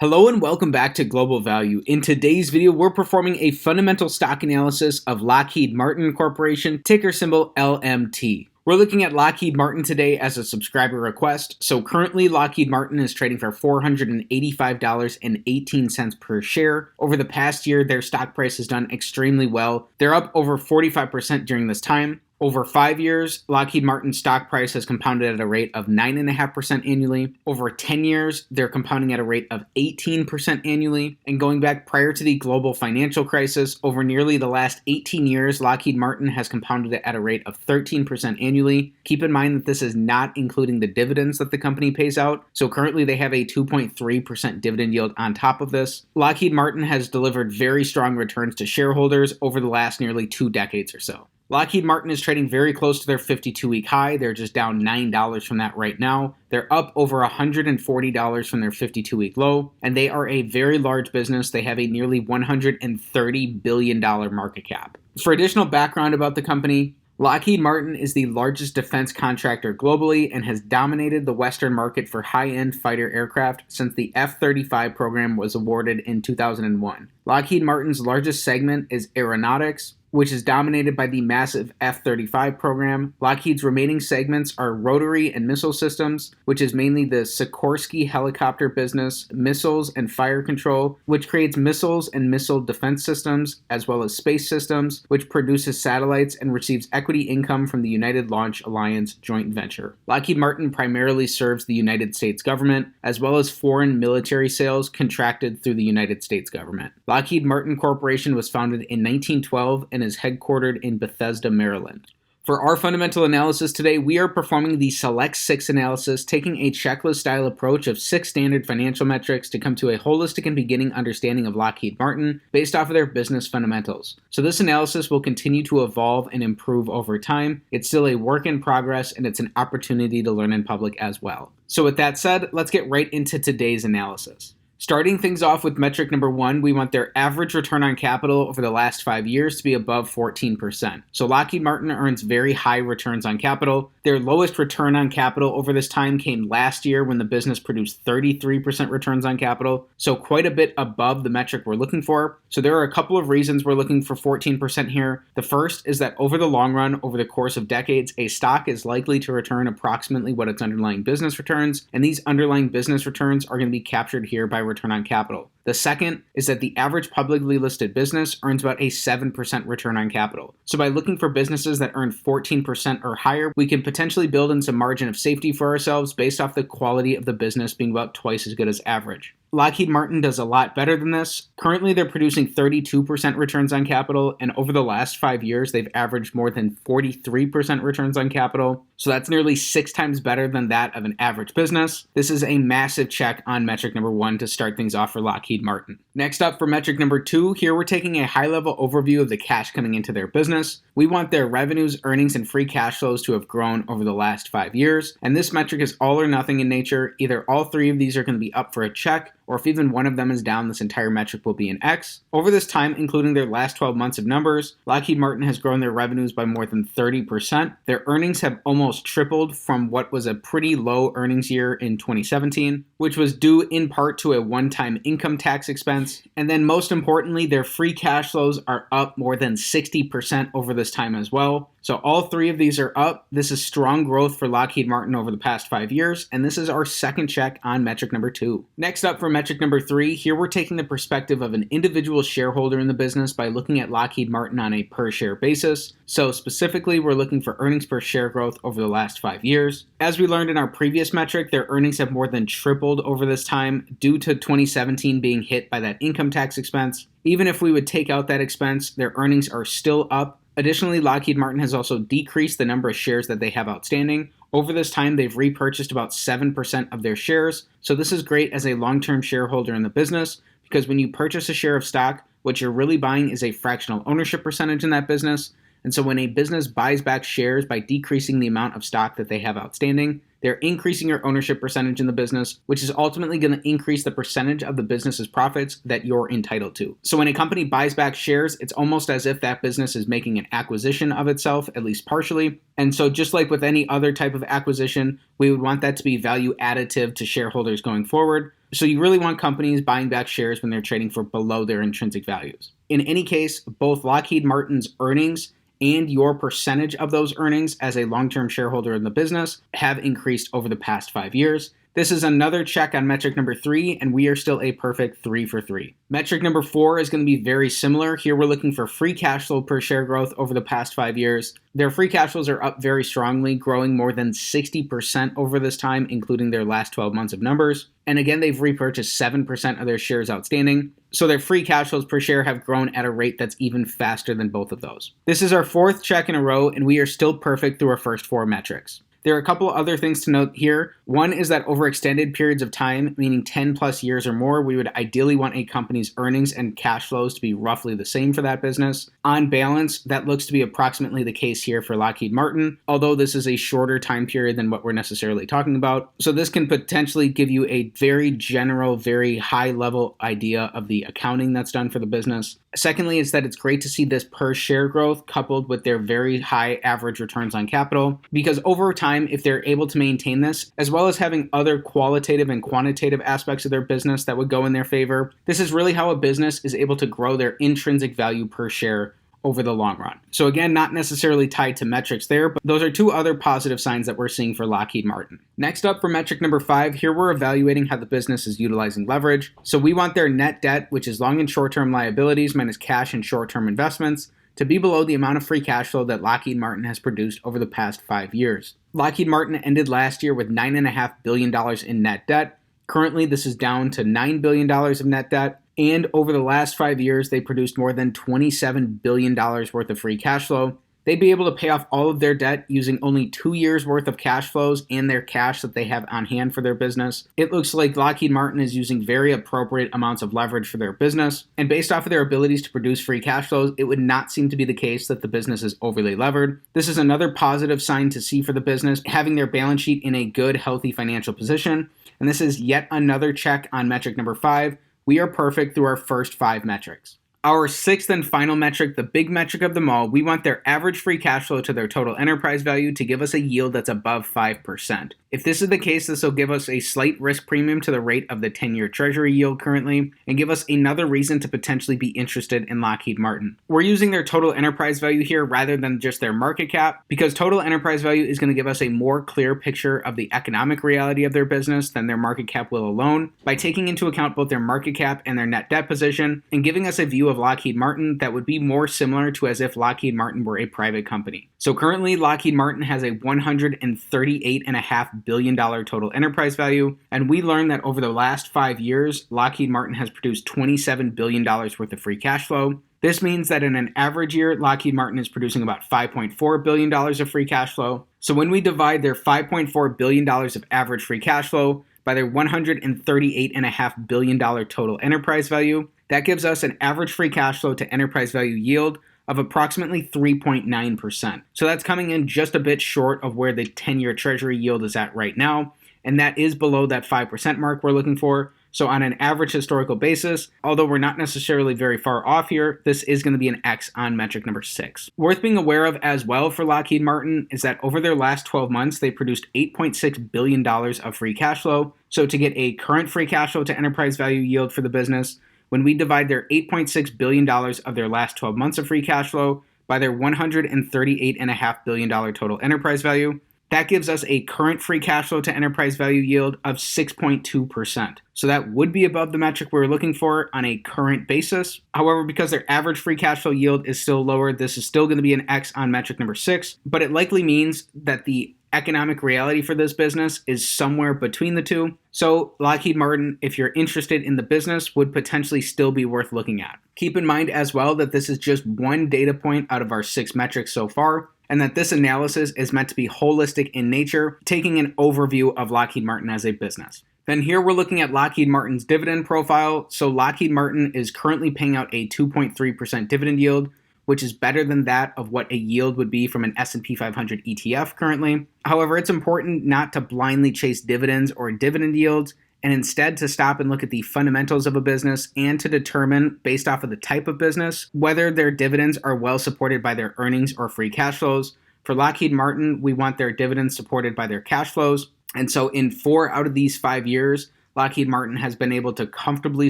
Hello and welcome back to Global Value. In today's video, we're performing a fundamental stock analysis of Lockheed Martin Corporation, ticker symbol LMT. We're looking at Lockheed Martin today as a subscriber request. So currently, Lockheed Martin is trading for $485.18 per share. Over the past year, their stock price has done extremely well. They're up over 45% during this time. Over 5 years, Lockheed Martin's stock price has compounded at a rate of 9.5% annually. Over 10 years, they're compounding at a rate of 18% annually. And going back prior to the global financial crisis, over nearly the last 18 years, Lockheed Martin has compounded it at a rate of 13% annually. Keep in mind that this is not including the dividends that the company pays out. So currently they have a 2.3% dividend yield on top of this. Lockheed Martin has delivered very strong returns to shareholders over the last nearly 2 decades or so. Lockheed Martin is trading very close to their 52-week high. They're just down $9 from that right now. They're up over $140 from their 52-week low, and they are a very large business. They have a nearly $130 billion market cap. For additional background about the company, Lockheed Martin is the largest defense contractor globally and has dominated the Western market for high-end fighter aircraft since the F-35 program was awarded in 2001. Lockheed Martin's largest segment is aeronautics, which is dominated by the massive F-35 program. Lockheed's remaining segments are rotary and missile systems, which is mainly the Sikorsky helicopter business, missiles and fire control, which creates missiles and missile defense systems, as well as space systems, which produces satellites and receives equity income from the United Launch Alliance joint venture. Lockheed Martin primarily serves the United States government, as well as foreign military sales contracted through the United States government. Lockheed Martin Corporation was founded in 1912 and is headquartered in Bethesda, Maryland. For our fundamental analysis today, we are performing the Select 6 analysis, taking a checklist-style approach of 6 standard financial metrics to come to a holistic and beginning understanding of Lockheed Martin based off of their business fundamentals. So this analysis will continue to evolve and improve over time. It's still a work in progress, and it's an opportunity to learn in public as well. So with that said, let's get right into today's analysis. Starting things off with metric number 1, we want their average return on capital over the last 5 years to be above 14%. So Lockheed Martin earns very high returns on capital. Their lowest return on capital over this time came last year when the business produced 33% returns on capital, so quite a bit above the metric we're looking for. So there are a couple of reasons we're looking for 14% here. The first is that over the long run, over the course of decades, a stock is likely to return approximately what its underlying business returns, and these underlying business returns are going to be captured here by return on capital. The second is that the average publicly listed business earns about a 7% return on capital. So by looking for businesses that earn 14% or higher, we can potentially build in some margin of safety for ourselves based off the quality of the business being about twice as good as average. Lockheed Martin does a lot better than this. Currently, they're producing 32% returns on capital, and over the last 5 years, they've averaged more than 43% returns on capital. So that's nearly 6 times better than that of an average business. This is a massive check on metric number 1 to start things off for Lockheed Martin. Next up for metric number 2, here we're taking a high-level overview of the cash coming into their business. We want their revenues, earnings, and free cash flows to have grown over the last 5 years, and this metric is all or nothing in nature. Either all 3 of these are going to be up for a check, or if even one of them is down, this entire metric will be an X. Over this time, including their last 12 months of numbers, Lockheed Martin has grown their revenues by more than 30%. Their earnings have almost tripled from what was a pretty low earnings year in 2017, which was due in part to a one-time income tax expense. And then most importantly, their free cash flows are up more than 60% over this time as well. So all 3 of these are up. This is strong growth for Lockheed Martin over the past 5 years, and this is our second check on metric number 2. Next up for metric number 3, here we're taking the perspective of an individual shareholder in the business by looking at Lockheed Martin on a per share basis. So specifically, we're looking for earnings per share growth over the last 5 years. As we learned in our previous metric, their earnings have more than tripled over this time due to 2017 being hit by that income tax expense. Even if we would take out that expense, their earnings are still up. Additionally, Lockheed Martin has also decreased the number of shares that they have outstanding. Over this time, they've repurchased about 7% of their shares. So this is great as a long-term shareholder in the business because when you purchase a share of stock, what you're really buying is a fractional ownership percentage in that business. And so when a business buys back shares by decreasing the amount of stock that they have outstanding, they're increasing your ownership percentage in the business, which is ultimately going to increase the percentage of the business's profits that you're entitled to. So when a company buys back shares, it's almost as if that business is making an acquisition of itself, at least partially. And so just like with any other type of acquisition, we would want that to be value additive to shareholders going forward. So you really want companies buying back shares when they're trading for below their intrinsic values. In any case, both Lockheed Martin's earnings and your percentage of those earnings as a long-term shareholder in the business have increased over the past 5 years. This is another check on metric number 3, and we are still a perfect 3 for 3. Metric number 4 is going to be very similar. Here we're looking for free cash flow per share growth over the past 5 years. Their free cash flows are up very strongly, growing more than 60% over this time, including their last 12 months of numbers. And again, they've repurchased 7% of their shares outstanding. So their free cash flows per share have grown at a rate that's even faster than both of those. This is our 4th check in a row, and we are still perfect through our first 4 metrics. There are a couple other things to note here. One is that over extended periods of time, meaning 10 plus years or more, we would ideally want a company's earnings and cash flows to be roughly the same for that business. On balance, that looks to be approximately the case here for Lockheed Martin, although this is a shorter time period than what we're necessarily talking about. So this can potentially give you a very general, very high level idea of the accounting that's done for the business. Secondly, is that it's great to see this per share growth coupled with their very high average returns on capital, because over time, if they're able to maintain this, as well as having other qualitative and quantitative aspects of their business that would go in their favor, this is really how a business is able to grow their intrinsic value per share over the long run. So again, not necessarily tied to metrics there, but those are 2 other positive signs that we're seeing for Lockheed Martin. Next up for metric number 5, here we're evaluating how the business is utilizing leverage. So we want their net debt, which is long and short-term liabilities minus cash and short-term investments, to be below the amount of free cash flow that Lockheed Martin has produced over the past 5 years. Lockheed Martin ended last year with $9.5 billion in net debt. Currently, this is down to $9 billion of net debt. And over the last 5 years, they produced more than $27 billion worth of free cash flow. They'd be able to pay off all of their debt using only 2 years worth of cash flows and their cash that they have on hand for their business. It looks like Lockheed Martin is using very appropriate amounts of leverage for their business. And based off of their abilities to produce free cash flows, it would not seem to be the case that the business is overly levered. This is another positive sign to see for the business, having their balance sheet in a good, healthy financial position. And this is yet another check on metric number 5. We are perfect through our first 5 metrics. Our 6th and final metric, the big metric of them all, we want their average free cash flow to their total enterprise value to give us a yield that's above 5%. If this is the case, this will give us a slight risk premium to the rate of the 10-year Treasury yield currently, and give us another reason to potentially be interested in Lockheed Martin. We're using their total enterprise value here rather than just their market cap, because total enterprise value is going to give us a more clear picture of the economic reality of their business than their market cap will alone, by taking into account both their market cap and their net debt position, and giving us a view of Lockheed Martin that would be more similar to as if Lockheed Martin were a private company. So currently, Lockheed Martin has a $138.5 billion total enterprise value, and we learned that over the last 5 years, Lockheed Martin has produced $27 billion worth of free cash flow. This means that in an average year, Lockheed Martin is producing about $5.4 billion of free cash flow. So when we divide their $5.4 billion of average free cash flow by their $138.5 billion total enterprise value, that gives us an average free cash flow to enterprise value yield of approximately 3.9%. So that's coming in just a bit short of where the 10-year Treasury yield is at right now, and that is below that 5% mark we're looking for. So on an average historical basis, although we're not necessarily very far off here, this is going to be an X on metric number 6. Worth being aware of as well for Lockheed Martin is that over their last 12 months, they produced $8.6 billion of free cash flow. So to get a current free cash flow to enterprise value yield for the business, when we divide their $8.6 billion of their last 12 months of free cash flow by their $138.5 billion total enterprise value, that gives us a current free cash flow to enterprise value yield of 6.2%. So that would be above the metric we're looking for on a current basis. However, because their average free cash flow yield is still lower, this is still going to be an X on metric number 6, but it likely means that the economic reality for this business is somewhere between the two. So Lockheed Martin, if you're interested in the business, would potentially still be worth looking at. Keep in mind as well that this is just one data point out of our 6 metrics so far, and that this analysis is meant to be holistic in nature, taking an overview of Lockheed Martin as a business. Then here we're looking at Lockheed Martin's dividend profile. So Lockheed Martin is currently paying out a 2.3% dividend yield, which is better than that of what a yield would be from an S&P 500 ETF currently. However, it's important not to blindly chase dividends or dividend yields, and instead to stop and look at the fundamentals of a business and to determine, based off of the type of business, whether their dividends are well supported by their earnings or free cash flows. For Lockheed Martin, we want their dividends supported by their cash flows. And so in 4 out of these 5 years, Lockheed Martin has been able to comfortably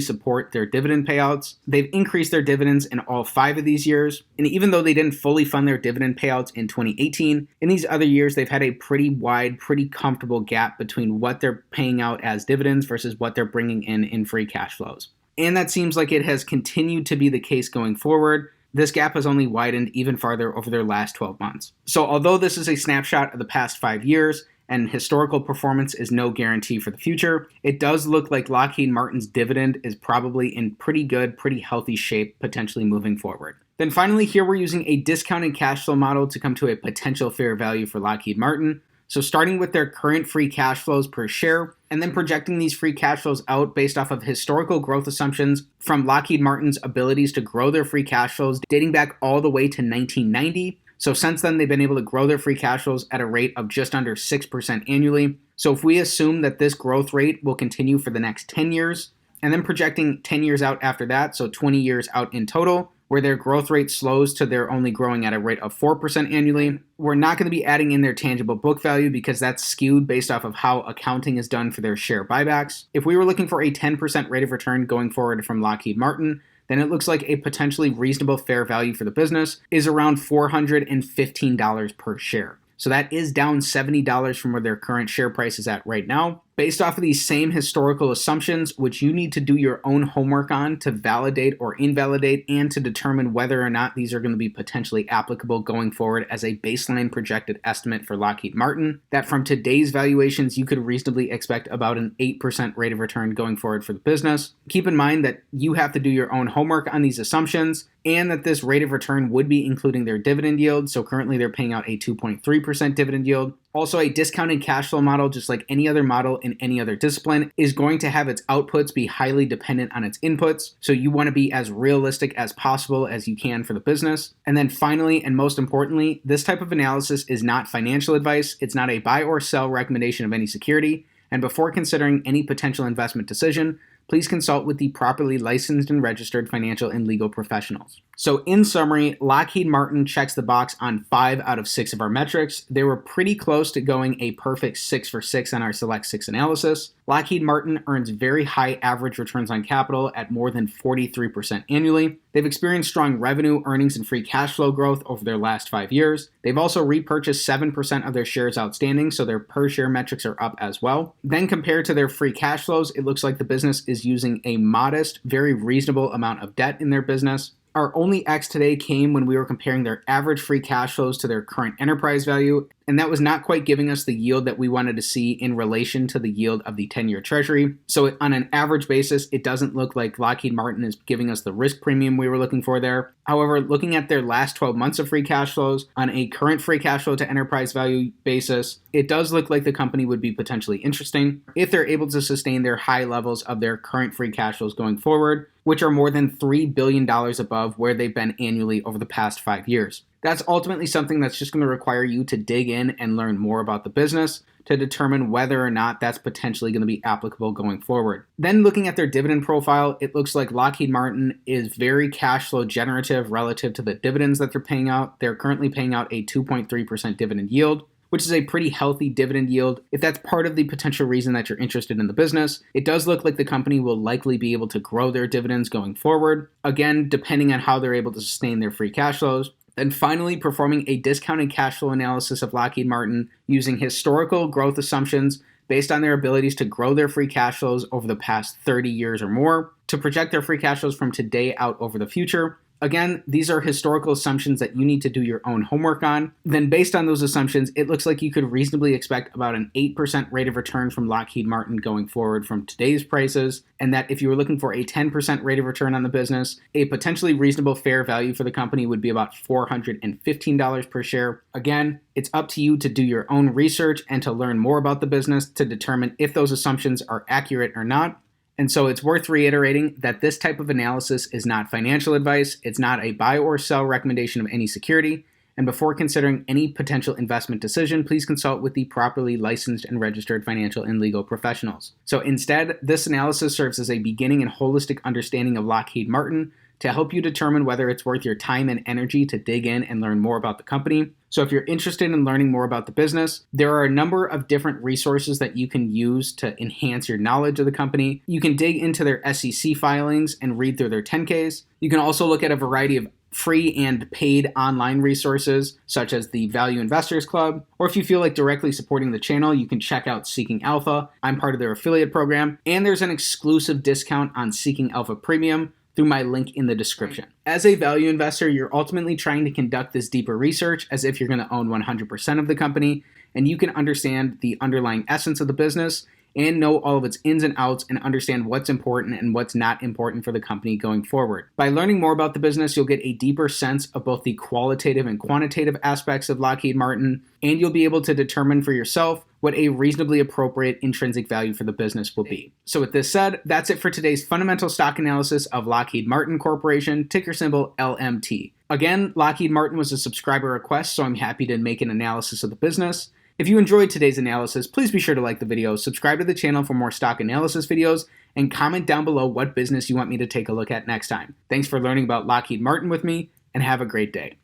support their dividend payouts. They've increased their dividends in all 5 of these years, and even though they didn't fully fund their dividend payouts in 2018, in these other years they've had a pretty wide, pretty comfortable gap between what they're paying out as dividends versus what they're bringing in free cash flows. And that seems like it has continued to be the case going forward. This gap has only widened even farther over their last 12 months. So although this is a snapshot of the past 5 years, and historical performance is no guarantee for the future, it does look like Lockheed Martin's dividend is probably in pretty good, pretty healthy shape, potentially moving forward. Then finally, here we're using a discounted cash flow model to come to a potential fair value for Lockheed Martin. So starting with their current free cash flows per share, and then projecting these free cash flows out based off of historical growth assumptions from Lockheed Martin's abilities to grow their free cash flows dating back all the way to 1990. So since then, they've been able to grow their free cash flows at a rate of just under 6% annually. So if we assume that this growth rate will continue for the next 10 years, and then projecting 10 years out after that, so 20 years out in total, where their growth rate slows to they're only growing at a rate of 4% annually, we're not going to be adding in their tangible book value because that's skewed based off of how accounting is done for their share buybacks. If we were looking for a 10% rate of return going forward from Lockheed Martin, then it looks like a potentially reasonable fair value for the business is around $415 per share. So that is down $70 from where their current share price is at right now. Based off of these same historical assumptions, which you need to do your own homework on to validate or invalidate and to determine whether or not these are going to be potentially applicable going forward as a baseline projected estimate for Lockheed Martin, that from today's valuations, you could reasonably expect about an 8% rate of return going forward for the business. Keep in mind that you have to do your own homework on these assumptions and that this rate of return would be including their dividend yield. So currently they're paying out a 2.3% dividend yield. Also, a discounted cash flow model, just like any other model in any other discipline, is going to have its outputs be highly dependent on its inputs. So you want to be as realistic as possible as you can for the business. And then finally, and most importantly, this type of analysis is not financial advice. It's not a buy or sell recommendation of any security. And before considering any potential investment decision, please consult with the properly licensed and registered financial and legal professionals. So in summary, Lockheed Martin checks the box on 5 out of 6 of our metrics. They were pretty close to going a perfect 6 for 6 on our Select 6 analysis. Lockheed Martin earns very high average returns on capital at more than 43% annually. They've experienced strong revenue, earnings, and free cash flow growth over their last 5 years. They've also repurchased 7% of their shares outstanding, so their per share metrics are up as well. Then compared to their free cash flows, it looks like the business is using a modest, very reasonable amount of debt in their business. Our only X today came when we were comparing their average free cash flows to their current enterprise value, and that was not quite giving us the yield that we wanted to see in relation to the yield of the 10-year treasury. So on an average basis, it doesn't look like Lockheed Martin is giving us the risk premium we were looking for there. However, looking at their last 12 months of free cash flows on a current free cash flow to enterprise value basis, it does look like the company would be potentially interesting if they're able to sustain their high levels of their current free cash flows going forward, which are more than $3 billion above where they've been annually over the past 5 years. That's ultimately something that's just going to require you to dig in and learn more about the business to determine whether or not that's potentially going to be applicable going forward. Then looking at their dividend profile, it looks like Lockheed Martin is very cash flow generative relative to the dividends that they're paying out. They're currently paying out a 2.3% dividend yield, which is a pretty healthy dividend yield. If that's part of the potential reason that you're interested in the business, it does look like the company will likely be able to grow their dividends going forward, again, depending on how they're able to sustain their free cash flows. Then finally, performing a discounted cash flow analysis of Lockheed Martin using historical growth assumptions based on their abilities to grow their free cash flows over the past 30 years or more to project their free cash flows from today out over the future. Again, these are historical assumptions that you need to do your own homework on. Then based on those assumptions, it looks like you could reasonably expect about an 8% rate of return from Lockheed Martin going forward from today's prices, and that if you were looking for a 10% rate of return on the business, a potentially reasonable fair value for the company would be about $415 per share. Again, it's up to you to do your own research and to learn more about the business to determine if those assumptions are accurate or not. And so it's worth reiterating that this type of analysis is not financial advice, it's not a buy or sell recommendation of any security, and before considering any potential investment decision, please consult with the properly licensed and registered financial and legal professionals. So instead, this analysis serves as a beginning and holistic understanding of Lockheed Martin to help you determine whether it's worth your time and energy to dig in and learn more about the company. So if you're interested in learning more about the business, there are a number of different resources that you can use to enhance your knowledge of the company. You can dig into their SEC filings and read through their 10Ks. You can also look at a variety of free and paid online resources, such as the Value Investors Club. Or if you feel like directly supporting the channel, you can check out Seeking Alpha. I'm part of their affiliate program, and there's an exclusive discount on Seeking Alpha Premium through my link in the description. As a value investor, you're ultimately trying to conduct this deeper research as if you're going to own 100% of the company, and you can understand the underlying essence of the business and know all of its ins and outs and understand what's important and what's not important for the company going forward. By learning more about the business, you'll get a deeper sense of both the qualitative and quantitative aspects of Lockheed Martin, and you'll be able to determine for yourself what a reasonably appropriate intrinsic value for the business will be. So with this said, that's it for today's fundamental stock analysis of Lockheed Martin Corporation, ticker symbol LMT. Again, Lockheed Martin was a subscriber request, so I'm happy to make an analysis of the business. If you enjoyed today's analysis, please be sure to like the video, subscribe to the channel for more stock analysis videos, and comment down below what business you want me to take a look at next time. Thanks for learning about Lockheed Martin with me, and have a great day.